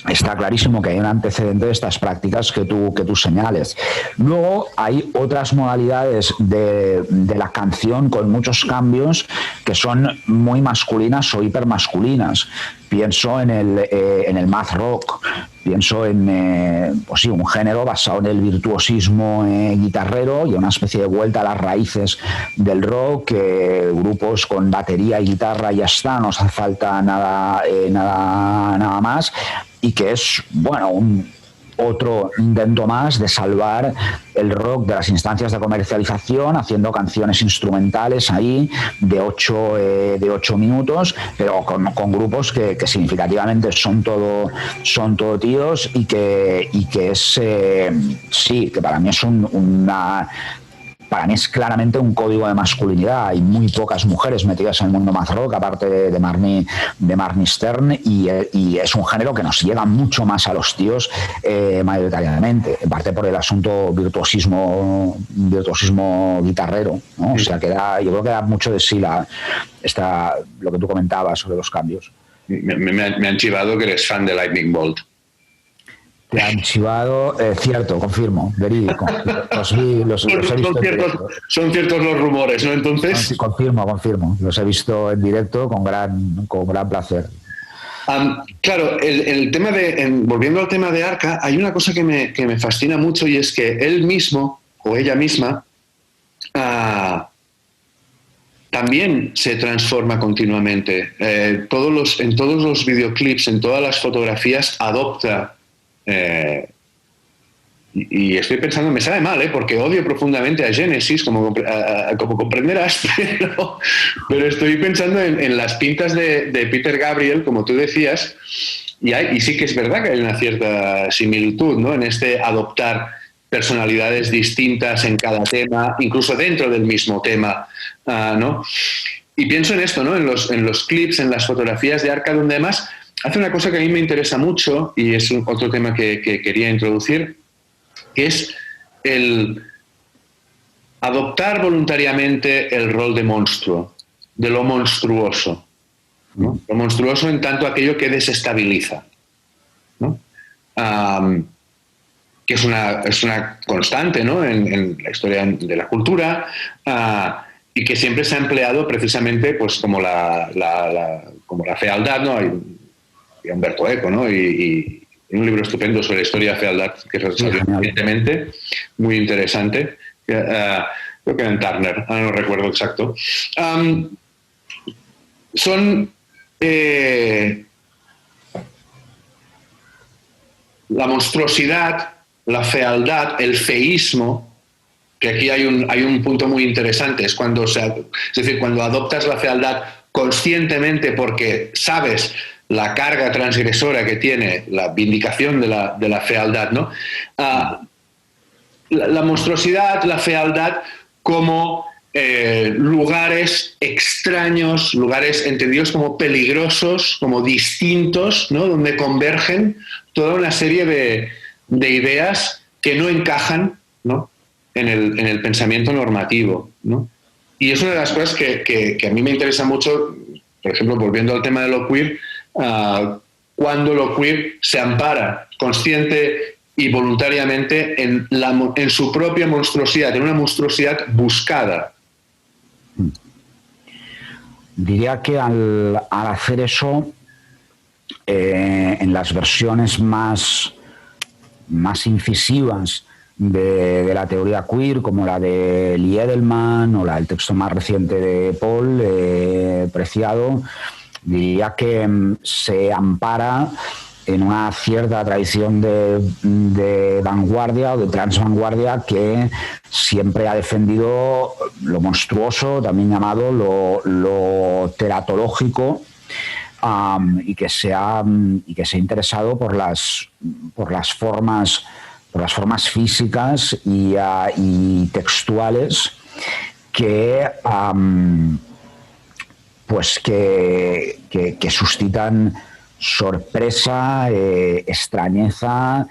Está clarísimo que hay un antecedente de estas prácticas que tú señales. Luego hay otras modalidades de la canción con muchos cambios que son muy masculinas o hipermasculinas. Pienso en el math rock, pienso en pues sí, un género basado en el virtuosismo guitarrero y una especie de vuelta a las raíces del rock, grupos con batería y guitarra y ya está, no hace falta nada más, y que es, bueno, otro intento más de salvar el rock de las instancias de comercialización, haciendo canciones instrumentales ahí de 8 minutos, pero con grupos que significativamente son todo tíos y que es sí, que para mí es para mí es claramente un código de masculinidad. Hay muy pocas mujeres metidas en el mundo más rock, aparte de Marnie Stern, y es un género que nos llega mucho más a los tíos mayoritariamente, en parte por el asunto virtuosismo guitarrero, ¿no? O sea, yo creo que da mucho de sí lo que tú comentabas sobre los cambios. Me han chivado que eres fan de Lightning Bolt. Te han chivado, cierto, confirmo, verídico. Los he visto son ciertos los rumores, ¿no? Entonces. Confirmo. Los he visto en directo con gran placer. Claro, el tema volviendo al tema de Arca, hay una cosa que me fascina mucho, y es que él mismo o ella misma también se transforma continuamente. En todos los videoclips, en todas las fotografías, adopta. Y estoy pensando, me sabe mal, porque odio profundamente a Genesis, como comprenderás, pero estoy pensando en las pintas de Peter Gabriel, como tú decías, y sí que es verdad que hay una cierta similitud, ¿no?, en este adoptar personalidades distintas en cada tema, incluso dentro del mismo tema, ¿no? Y pienso en esto, ¿no?, en los clips, en las fotografías de Arca, donde además hace una cosa que a mí me interesa mucho, y es otro tema que quería introducir, que es el adoptar voluntariamente el rol de monstruo, de lo monstruoso, ¿no? Lo monstruoso en tanto aquello que desestabiliza, ¿no? Que es una constante, ¿no?, en la historia de la cultura, y que siempre se ha empleado precisamente pues como la fealdad, ¿no? Hay Umberto Eco, ¿no? Y un libro estupendo sobre la historia de la fealdad que salió recientemente, muy interesante, creo que era en Turner, no recuerdo exacto. Son la monstruosidad, la fealdad, el feísmo, que aquí hay un punto muy interesante, es decir, cuando adoptas la fealdad conscientemente porque sabes la carga transgresora que tiene la vindicación de la fealdad, ¿no? La monstruosidad, la fealdad como lugares extraños, lugares entendidos como peligrosos, como distintos, ¿no?, donde convergen toda una serie de ideas que no encajan, ¿no?, en el pensamiento normativo, ¿no? Y es una de las cosas que a mí me interesa mucho, por ejemplo, volviendo al tema de lo queer, cuando lo queer se ampara consciente y voluntariamente en su propia monstruosidad, en una monstruosidad buscada. Diría que al hacer eso, en las versiones más incisivas de la teoría queer, como la de Lee Edelman o el texto más reciente de Paul Preciado, diría que se ampara en una cierta tradición de vanguardia o de transvanguardia que siempre ha defendido lo monstruoso, también llamado lo teratológico, y que se ha interesado por las formas físicas y textuales que suscitan sorpresa, extrañeza,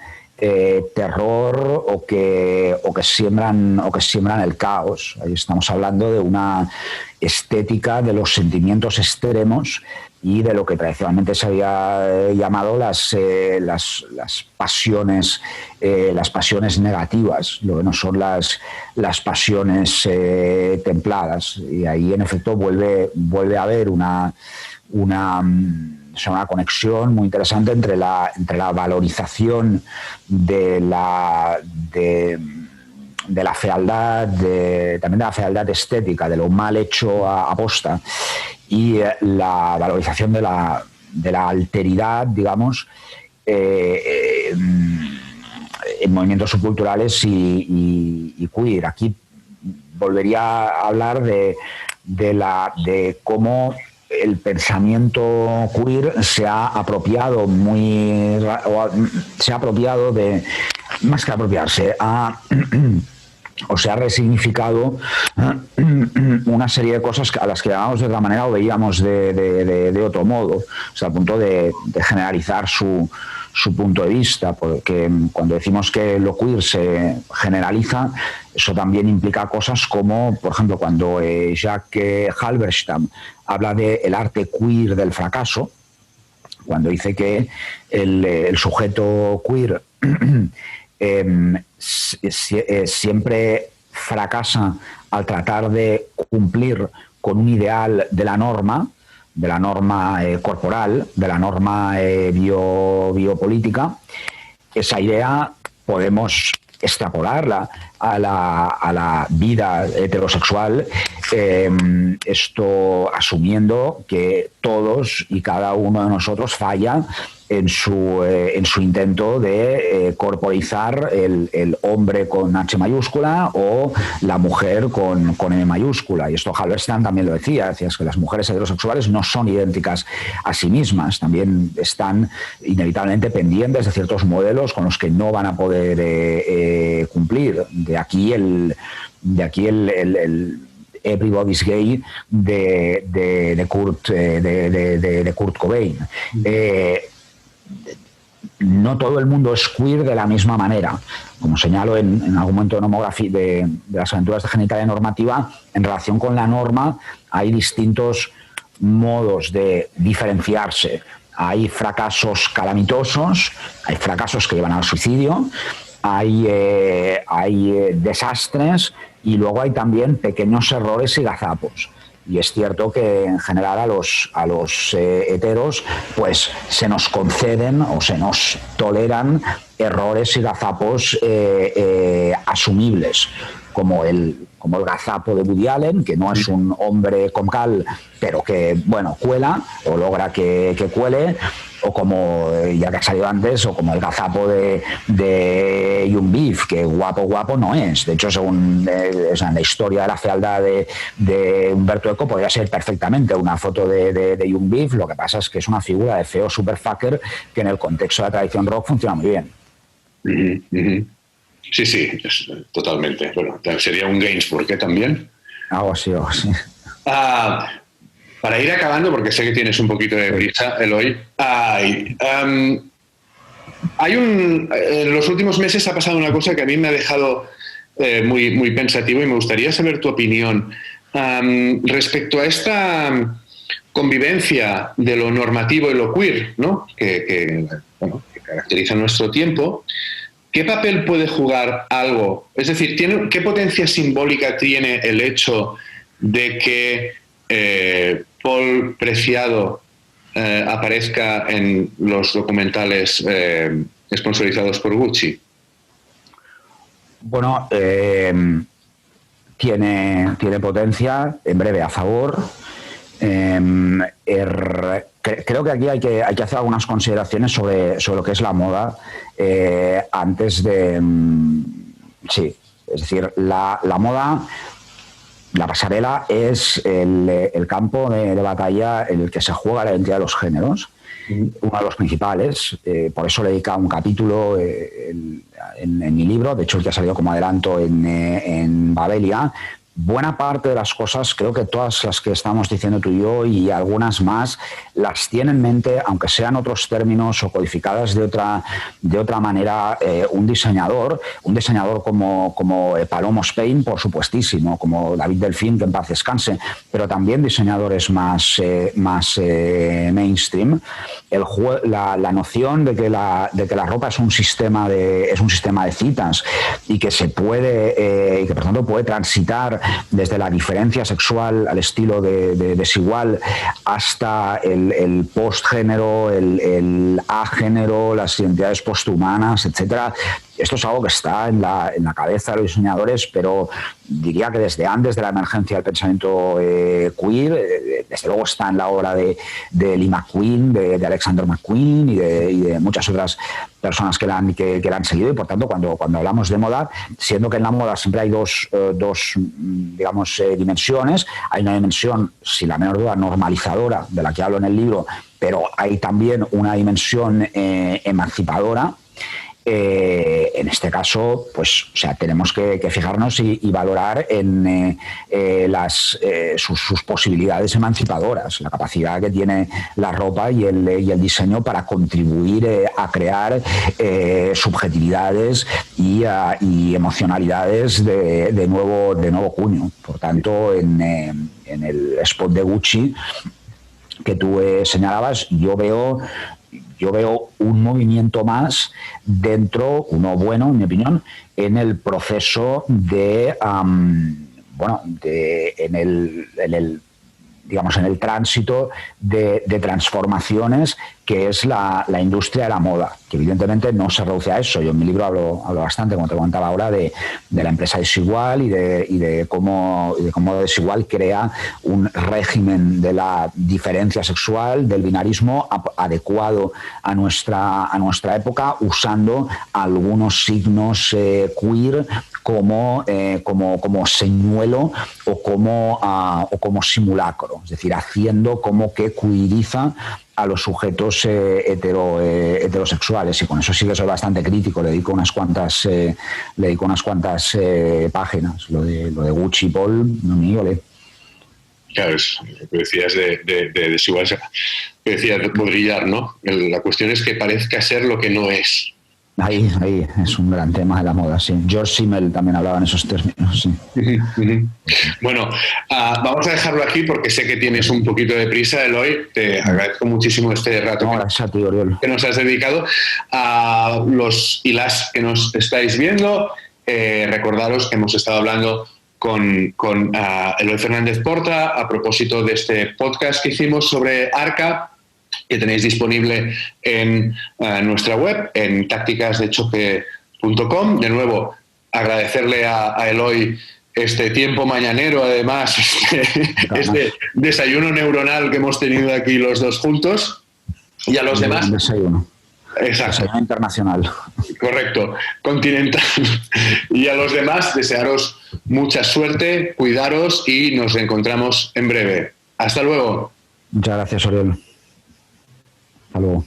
terror o que siembran el caos. Ahí estamos hablando de una estética de los sentimientos extremos y de lo que tradicionalmente se había llamado las pasiones negativas, lo que no son las pasiones templadas. Y ahí, en efecto, vuelve a haber una es una conexión muy interesante entre la valorización de la fealdad, también de la fealdad estética, de lo mal hecho a posta, y la valorización de la alteridad, digamos, en movimientos subculturales y queer. Aquí volvería a hablar de cómo el pensamiento queer se ha apropiado de, más que apropiarse, o se ha resignificado una serie de cosas a las que llamamos de otra manera o veíamos de otro modo, o sea, al punto de generalizar su punto de vista, porque cuando decimos que lo queer se generaliza, eso también implica cosas como, por ejemplo, cuando Jacques Halberstam habla del arte queer del fracaso, cuando dice que el sujeto queer siempre fracasa al tratar de cumplir con un ideal de la norma corporal, de la norma biopolítica. Esa idea podemos extrapolarla a la vida heterosexual, esto asumiendo que todos y cada uno de nosotros falla en su intento de corporizar el hombre con H mayúscula o la mujer con M mayúscula. Y esto Halberstam también lo decía que las mujeres heterosexuales no son idénticas a sí mismas, también están inevitablemente pendientes de ciertos modelos con los que no van a poder cumplir. De aquí el Everybody's Gay de Kurt Cobain. No todo el mundo es queer de la misma manera. Como señalo en algún momento de las aventuras de genitalia normativa, en relación con la norma hay distintos modos de diferenciarse. Hay fracasos calamitosos, hay fracasos que llevan al suicidio, hay desastres, y luego hay también pequeños errores y gazapos. Y es cierto que en general a los heteros pues se nos conceden o se nos toleran errores y gazapos asumibles, como el gazapo de Woody Allen, que no es un hombre con cal, pero que, bueno, cuela o logra que cuele, o como, ya que ha salido antes, o como el gazapo de Young Beef, que guapo no es. De hecho, según en la historia de la fealdad de Humberto Eco, podría ser perfectamente una foto de Young Beef. Lo que pasa es que es una figura de feo superfucker que en el contexto de la tradición rock funciona muy bien. Sí, totalmente. Bueno, sería un Gainsbourg, ¿eh? También. Algo así. Para ir acabando, porque sé que tienes un poquito de prisa, Eloy, en los últimos meses ha pasado una cosa que a mí me ha dejado muy pensativo, y me gustaría saber tu opinión respecto a esta convivencia de lo normativo y lo queer, ¿no? que caracteriza nuestro tiempo. ¿Qué papel puede jugar algo? Es decir, ¿qué potencia simbólica tiene el hecho de que Paul Preciado aparezca en los documentales sponsorizados por Gucci? Bueno, tiene potencia, en breve a favor. Creo que aquí hay que hacer algunas consideraciones sobre lo que es la moda antes de... Sí, es decir, la moda, la pasarela es el campo de batalla en el que se juega la identidad de los géneros, uno de los principales. Por eso le he dedicado un capítulo en mi libro, de hecho el que ha salido como adelanto en Babelia. Buena parte de las cosas, creo que todas las que estamos diciendo tú y yo, y algunas más, las tiene en mente, aunque sean otros términos o codificadas de otra manera, un diseñador como Palomo Spain, por supuestísimo, como David Delfín, que en paz descanse, pero también diseñadores más mainstream. La noción de que la ropa es un sistema de citas y que se puede y que por tanto puede transitar desde la diferencia sexual al estilo de desigual hasta el postgénero, el agénero, las identidades posthumanas, etcétera. Esto es algo que está en la cabeza de los diseñadores, pero diría que desde antes de la emergencia del pensamiento queer, desde luego está en la obra de Lee McQueen, de Alexander McQueen y de muchas otras personas que la han seguido. Y por tanto, cuando hablamos de moda, siendo que en la moda siempre hay dos digamos, dimensiones, hay una dimensión, sin la menor duda, normalizadora, de la que hablo en el libro, pero hay también una dimensión emancipadora. En este caso, pues, o sea, tenemos que fijarnos y valorar en sus posibilidades emancipadoras, la capacidad que tiene la ropa y el diseño para contribuir a crear subjetividades y emocionalidades de nuevo cuño. Por tanto, en el spot de Gucci que tú señalabas, yo veo un movimiento más dentro, uno bueno, en mi opinión, en el proceso en el tránsito de transformaciones que es la industria de la moda, que evidentemente no se reduce a eso. Yo en mi libro hablo bastante, como te comentaba ahora, de la empresa Desigual y de cómo Desigual crea un régimen de la diferencia sexual, del binarismo adecuado a nuestra época, usando algunos signos queer como señuelo o como simulacro, es decir, haciendo como que queeriza a los sujetos heterosexuales, y con eso sí que soy bastante crítico. Le dedico unas cuantas páginas. Lo de Gucci, Paul, no me ole. Claro, es lo que decías de desigual, que decía Baudrillard, ¿no? La cuestión es que parezca ser lo que no es. Ahí es un gran tema de la moda, sí. George Simmel también hablaba en esos términos, sí. Bueno, vamos a dejarlo aquí porque sé que tienes un poquito de prisa, Eloy. Te agradezco muchísimo este rato que nos has dedicado. A los y las que nos estáis viendo, recordaros que hemos estado hablando con Eloy Fernández Porta a propósito de este podcast que hicimos sobre Arca, que tenéis disponible en nuestra web, en tácticasdechoque.com. De nuevo, agradecerle a Eloy este tiempo mañanero, además, este desayuno neuronal que hemos tenido aquí los dos juntos. Y a los demás... Desayuno. Exacto. Desayuno internacional. Correcto, continental. Y a los demás, desearos mucha suerte, cuidaros y nos reencontramos en breve. Hasta luego. Muchas gracias, Oriol. Hasta luego.